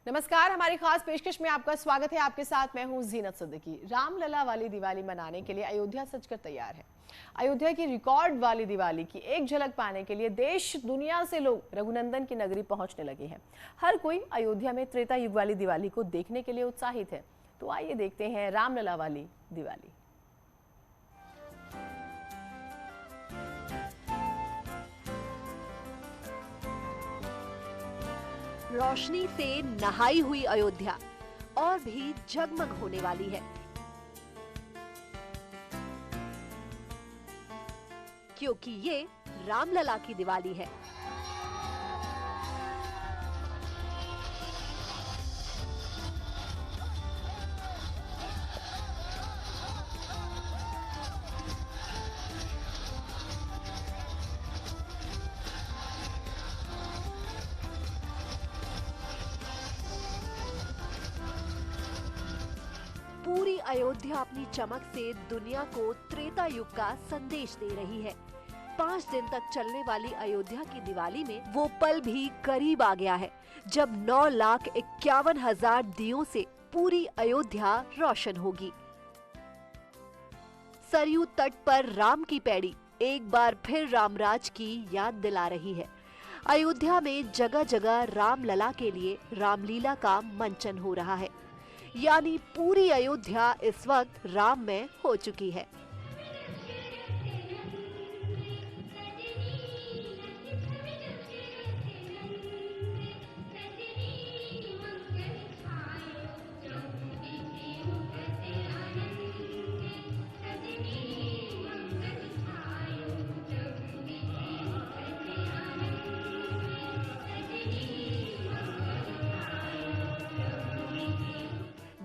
नमस्कार, हमारी खास पेशकश में आपका स्वागत है। आपके साथ मैं हूं जीनत सिद्दीकी। रामलला वाली दिवाली मनाने के लिए अयोध्या सजकर तैयार है। अयोध्या की रिकॉर्ड वाली दिवाली की एक झलक पाने के लिए देश दुनिया से लोग रघुनंदन की नगरी पहुंचने लगे हैं। हर कोई अयोध्या में त्रेता युग वाली दिवाली को देखने के लिए उत्साहित है। तो आइए देखते हैं रामलला वाली दिवाली। रोशनी से नहाई हुई अयोध्या और भी जगमग होने वाली है, क्योंकि ये रामलला की दिवाली है। पूरी अयोध्या अपनी चमक से दुनिया को त्रेता युग का संदेश दे रही है। 5 दिन तक चलने वाली अयोध्या की दिवाली में वो पल भी करीब आ गया है जब 9,51,000 दियों से पूरी अयोध्या रोशन होगी। सरयू तट पर राम की पैड़ी एक बार फिर रामराज की याद दिला रही है। अयोध्या में जगह जगह रामलला के लिए रामलीला का मंचन हो रहा है, यानी पूरी अयोध्या इस वक्त राममय हो चुकी है।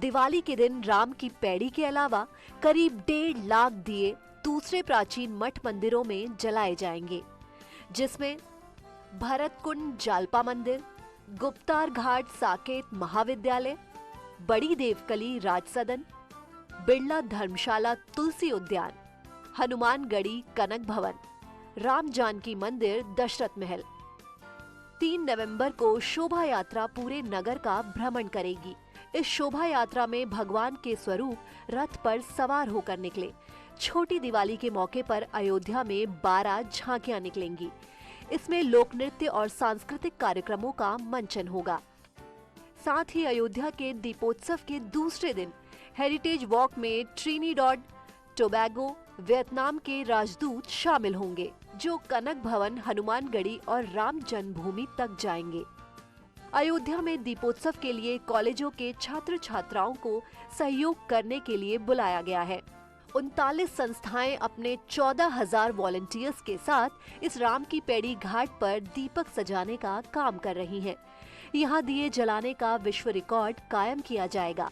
दिवाली के दिन राम की पैड़ी के अलावा करीब 1.5 लाख दिए दूसरे प्राचीन मठ मंदिरों में जलाए जाएंगे, जिसमें भरतकुंड जालपा मंदिर, गुप्तार घाट साकेत महाविद्यालय, बड़ी देवकली राजसदन, बिड़ला धर्मशाला तुलसी उद्यान, हनुमानगढ़ी कनक भवन, राम जानकी मंदिर दशरथ महल। 3 नवंबर को शोभा यात्रा पूरे नगर का भ्रमण करेगी। इस शोभा यात्रा में भगवान के स्वरूप रथ पर सवार होकर निकले। छोटी दिवाली के मौके पर अयोध्या में 12 झांकियां निकलेंगी। इसमें लोक नृत्य और सांस्कृतिक कार्यक्रमों का मंचन होगा। साथ ही अयोध्या के दीपोत्सव के दूसरे दिन हेरिटेज वॉक में ट्रिनिडाद टोबैगो, वियतनाम के राजदूत शामिल होंगे, जो कनक भवन, हनुमानगढ़ी और राम जन्मभूमि तक जाएंगे। अयोध्या में दीपोत्सव के लिए कॉलेजों के छात्र छात्राओं को सहयोग करने के लिए बुलाया गया है। 39 संस्थाएं अपने 14,000 वॉलंटियर्स के साथ इस राम की पैड़ी घाट पर दीपक सजाने का काम कर रही हैं। यहाँ दिए जलाने का विश्व रिकॉर्ड कायम किया जाएगा।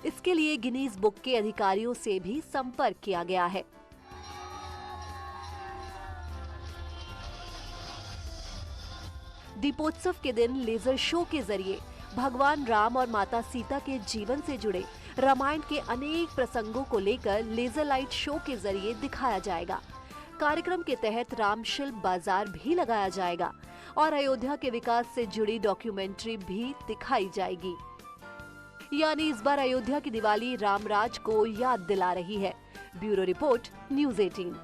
इसके लिए गिनीज बुक के अधिकारियों से भी संपर्क किया गया है। दीपोत्सव के दिन लेजर शो के जरिए भगवान राम और माता सीता के जीवन से जुड़े रामायण के अनेक प्रसंगों को लेकर लेजर लाइट शो के जरिए दिखाया जाएगा। कार्यक्रम के तहत राम शिल्प बाजार भी लगाया जाएगा और अयोध्या के विकास से जुड़ी डॉक्यूमेंट्री भी दिखाई जाएगी। यानी इस बार अयोध्या की दिवाली रामराज को याद दिला रही है। Bureau report, news 18।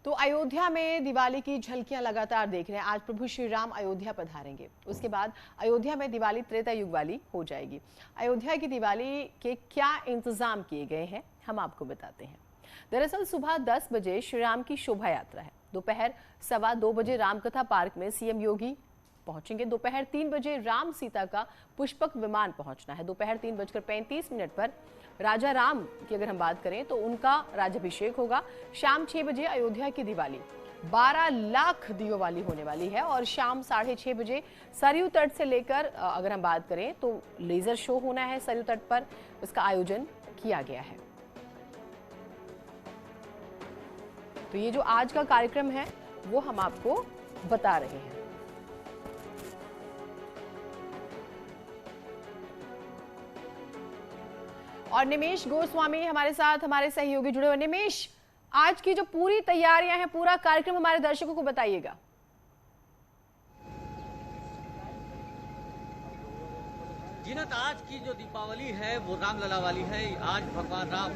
तो अयोध्या में दिवाली की झलकियां लगातार देख रहे हैं। आज प्रभु श्री राम अयोध्या पधारेंगे, उसके बाद अयोध्या में दिवाली त्रेता युग वाली हो जाएगी। अयोध्या की दिवाली के क्या इंतजाम किए गए हैं, हम आपको बताते हैं। दरअसल सुबह 10 बजे श्री राम की शोभा यात्रा है। दोपहर 2:15 बजे रामकथा पार्क में सीएम योगी पहुंचेंगे। दोपहर 3 बजे राम सीता का पुष्पक विमान पहुंचना है। दोपहर 3:35 पर राजा राम की अगर हम बात करें तो उनका राज्याभिषेक होगा। शाम 6 बजे अयोध्या की दिवाली 12 लाख दियों वाली होने वाली है और शाम 6:30 बजे सरयू तट से लेकर अगर हम बात करें तो लेजर शो होना है सरयू तट पर, उसका आयोजन किया गया है। तो ये जो आज का कार्यक्रम है वो हम आपको बता रहे हैं। और निमेश गोस्वामी हमारे साथ, हमारे सहयोगी जुड़े हुए। निमेश, आज की जो पूरी तैयारियां हैं, पूरा कार्यक्रम हमारे दर्शकों को बताइएगा। जीनत, आज की जो दीपावली है वो रामलला वाली है। आज भगवान राम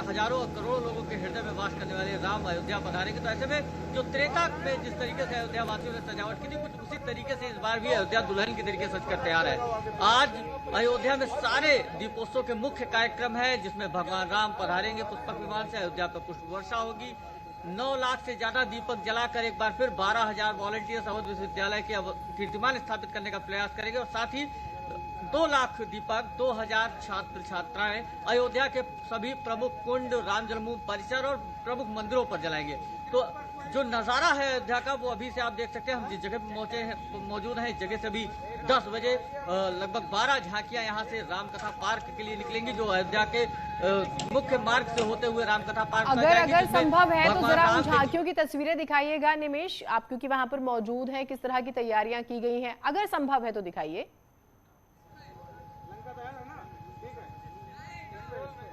हजारों करोड़ों लोगों के हृदय में वास करने वाले राम अयोध्या पधारेंगे। तो ऐसे में जो त्रेता में जिस तरीके से अयोध्या वासियों ने सजावट की थी, कुछ उसी तरीके से इस बार भी अयोध्या दुल्हन की तरीके से सजकर तैयार है। आज अयोध्या में सारे दीपोत्सव के मुख्य कार्यक्रम है, जिसमें भगवान राम पधारेंगे पुष्पक विमान से, अयोध्या पर पुष्प वर्षा होगी। 9 लाख से ज्यादा दीपक जलाकर एक बार फिर 12,000 वॉलंटियर्स अवध विश्वविद्यालय के कीर्तिमान स्थापित करने का प्रयास करेंगे और साथ ही 2 लाख दीपक, 2,000 छात्र छात्राएं अयोध्या के सभी प्रमुख कुंड, राम जन्मभूमि परिसर और प्रमुख मंदिरों पर जलाएंगे। तो जो नजारा है अयोध्या का वो अभी से आप देख सकते हैं। हम जिस जगह पर मौजूद हैं, इस जगह से भी 10 बजे लगभग 12 झांकियां यहाँ से रामकथा पार्क के लिए निकलेंगी, जो अयोध्या के मुख्य मार्ग से होते हुए रामकथा पार्क अगर संभव है तो जरा उन झांकियों की तस्वीरें दिखाइएगा निमेश, आप क्योंकि वहां पर मौजूद हैं, किस तरह की तैयारियां की गई हैं, अगर संभव है तो दिखाइए।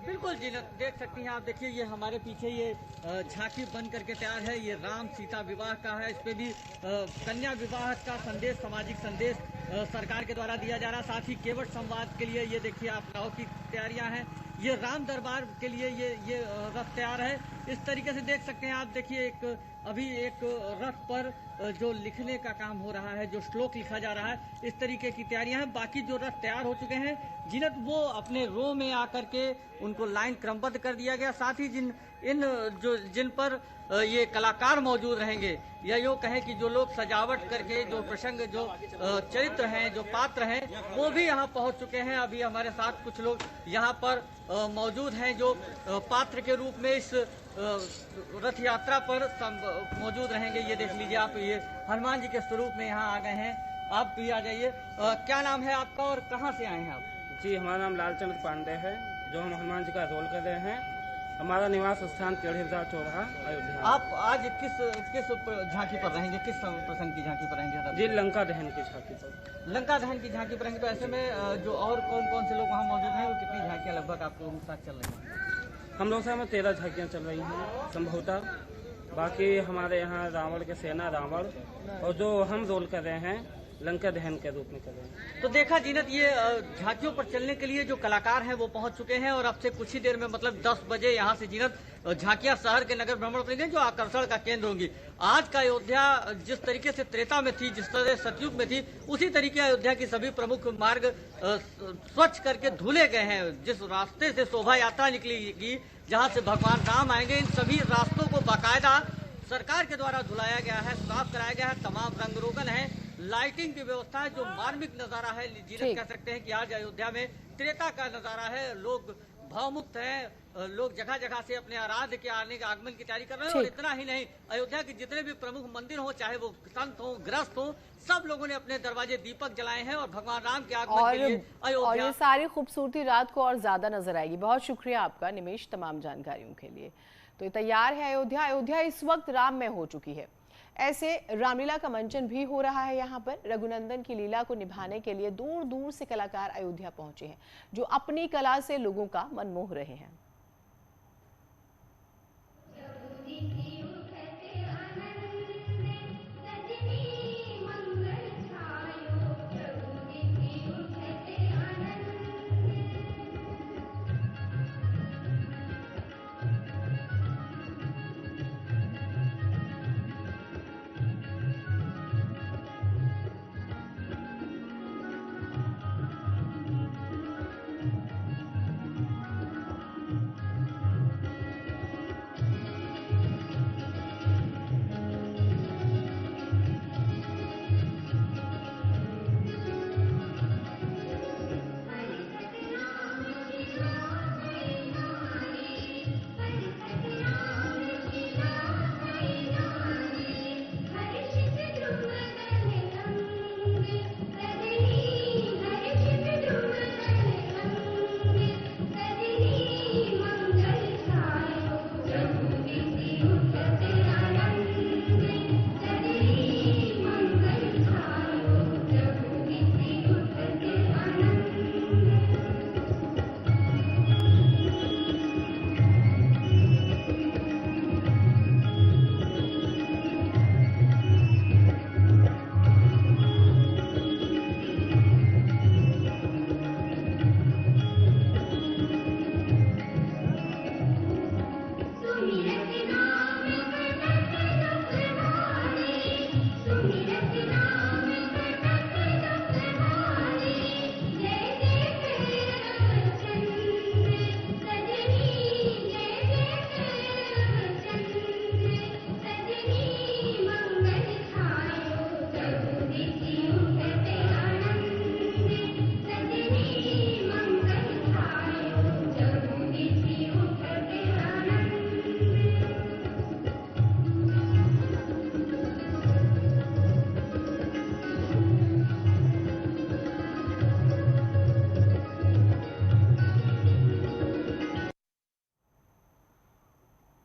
बिल्कुल जी, देख सकती हैं आप। देखिए ये हमारे पीछे ये झांकी बन करके तैयार है। ये राम सीता विवाह का है। इस पे भी कन्या विवाह का संदेश, सामाजिक संदेश सरकार के द्वारा दिया जा रहा है। साथ ही केवट संवाद के लिए ये देखिए आप राव की तैयारियां हैं। ये राम दरबार के लिए ये रथ तैयार है। इस तरीके से देख सकते हैं आप। देखिए अभी एक रथ पर जो लिखने का काम हो रहा है, जो श्लोक लिखा जा रहा है, इस तरीके की तैयारियां हैं। बाकी जो रथ तैयार हो चुके हैं जीनत, वो अपने रो में आकर के उनको लाइन क्रमबद्ध कर दिया गया। साथ ही जिन पर ये कलाकार मौजूद रहेंगे, या यूँ कहें कि जो लोग सजावट करके जो प्रसंग, जो चरित्र हैं, जो पात्र हैं, वो भी यहाँ पहुँच चुके हैं। अभी हमारे साथ कुछ लोग यहाँ पर मौजूद हैं जो पात्र के रूप में इस रथ यात्रा पर मौजूद रहेंगे। ये देख लीजिए आप, ये हनुमान जी के स्वरूप में यहाँ आ गए हैं। आप भी आ जाइए। क्या नाम है आपका और कहाँ से आए हैं आप? जी, हमारा नाम लालचंद पांडे है, जो हम हनुमान जी का रोल कर रहे हैं। हमारा निवास स्थान टेढ़ी बाजार चौराहा, अयोध्या। आप आज किस झांकी पर रहेंगे, किस प्रसंग की झांकी पर रहेंगे? जी, लंका दहन की झांकी पर। लंका दहन की झांकी पर रहेंगे। तो ऐसे में जो और कौन कौन से लोग वहाँ मौजूद हैं, वो कितनी झांकियाँ लगभग आपको साथ चल रही हैं? हम लोग में 13 झांकियाँ चल रही हैं संभवतः। बाकी हमारे यहाँ रावण के सेना रावण, और जो हम रोल कर रहे हैं लंका दहन के रूप में कर रहे हैं। तो देखा जीनत, ये झांकियों पर चलने के लिए जो कलाकार हैं वो पहुंच चुके हैं और अब से कुछ ही देर में मतलब 10 बजे यहाँ से जीनत झांकियां शहर के नगर भ्रमण करेंगे, जो आकर्षण का केंद्र होंगी। आज का अयोध्या जिस तरीके से त्रेता में थी, जिस तरह सतयुग में थी, उसी तरीके अयोध्या की सभी प्रमुख मार्ग स्वच्छ करके धुले गए हैं। जिस रास्ते से शोभा यात्रा निकलेगी, जहाँ से भगवान राम आएंगे, इन सभी रास्तों को बाकायदा सरकार के द्वारा धुलाया गया है, साफ कराया गया है। तमाम रंग रोगन है, लाइटिंग की व्यवस्था है। जो मार्मिक नजारा है, जीनत कह सकते हैं कि आज अयोध्या में त्रेता का नजारा है। लोग भावमुक्त हैं, लोग जगह जगह से अपने आराध्य के आने के आगमन की तैयारी कर रहे हैं। और इतना ही नहीं, अयोध्या के जितने भी प्रमुख मंदिर हो, चाहे वो संत हो, ग्रस्त हो, सब लोगों ने अपने दरवाजे दीपक जलाए हैं और भगवान राम के आगमन के लिए अयोध्या। और ये सारी खूबसूरती रात को और ज्यादा नजर आएगी। बहुत शुक्रिया आपका निमेश, तमाम जानकारियों के लिए। तो तैयार है अयोध्या। अयोध्या इस वक्त राम में हो चुकी है। ऐसे रामलीला का मंचन भी हो रहा है। यहाँ पर रघुनंदन की लीला को निभाने के लिए दूर दूर से कलाकार अयोध्या पहुंचे हैं, जो अपनी कला से लोगों का मन मोह रहे हैं।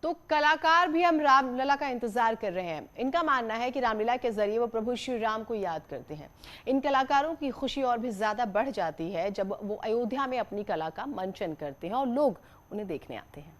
तो कलाकार भी हम रामलला का इंतजार कर रहे हैं। इनका मानना है कि रामलीला के जरिए वो प्रभु श्री राम को याद करते हैं। इन कलाकारों की खुशी और भी ज्यादा बढ़ जाती है जब वो अयोध्या में अपनी कला का मंचन करते हैं और लोग उन्हें देखने आते हैं।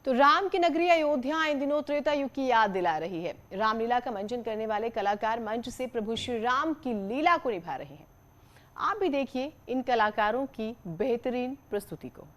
तो राम की नगरी अयोध्या इन दिनों त्रेता युग की याद दिला रही है। रामलीला का मंचन करने वाले कलाकार मंच से प्रभु श्री राम की लीला को निभा रहे हैं। आप भी देखिए इन कलाकारों की बेहतरीन प्रस्तुति को।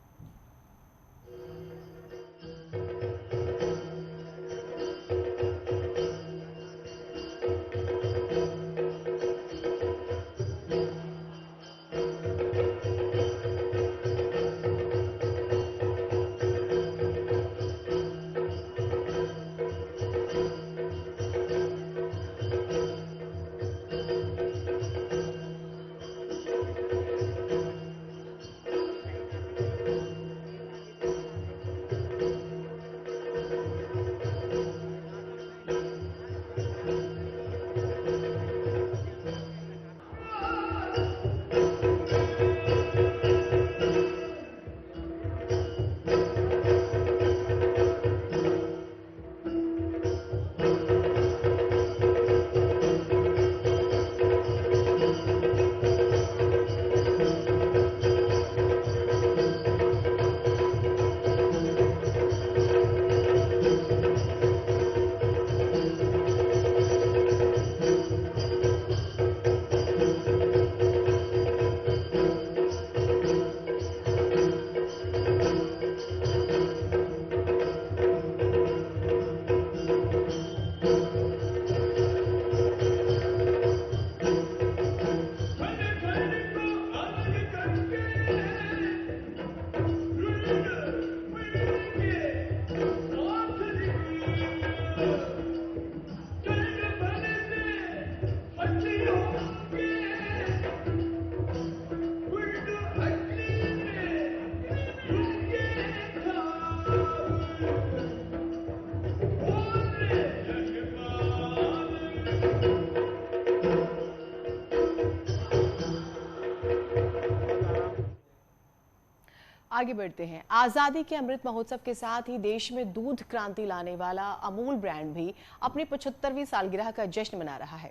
आगे बढ़ते हैं। आजादी के अमृत महोत्सव के साथ ही देश में दूध क्रांति लाने वाला अमूल ब्रांड भी अपनी 75वीं सालगिरह का जश्न मना रहा है।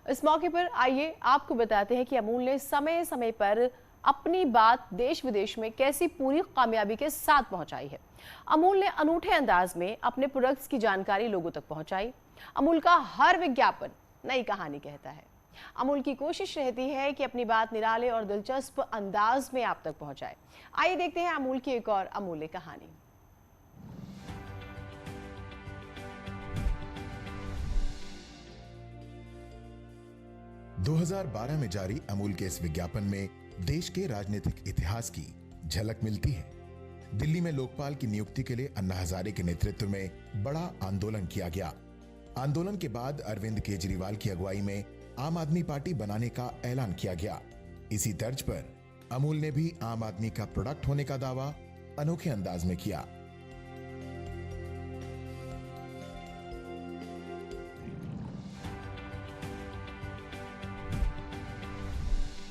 इस मौके पर आइए आपको बताते हैं कि अमूल ने समय समय पर अपनी बात देश विदेश में कैसी पूरी कामयाबी के साथ पहुंचाई है। अमूल ने अनूठे अंदाज में अपने प्रोडक्ट्स की जानकारी लोगों तक पहुंचाई। अमूल का हर विज्ञापन नई कहानी कहता है। अमूल की कोशिश रहती है कि अपनी बात निराले और दिलचस्प अंदाज में आप तक पहुंचाए। आइए देखते हैं अमूल की एक और अमूल्य कहानी। दो 2012 में जारी अमूल के इस विज्ञापन में देश के राजनीतिक इतिहास की झलक मिलती है। दिल्ली में लोकपाल की नियुक्ति के लिए अन्ना हजारे के नेतृत्व में बड़ा आंदोलन किया गया। आंदोलन के बाद अरविंद केजरीवाल की अगुवाई में आम आदमी पार्टी बनाने का ऐलान किया गया। इसी तर्ज पर अमूल ने भी आम आदमी का प्रोडक्ट होने का दावा अनोखे अंदाज में किया।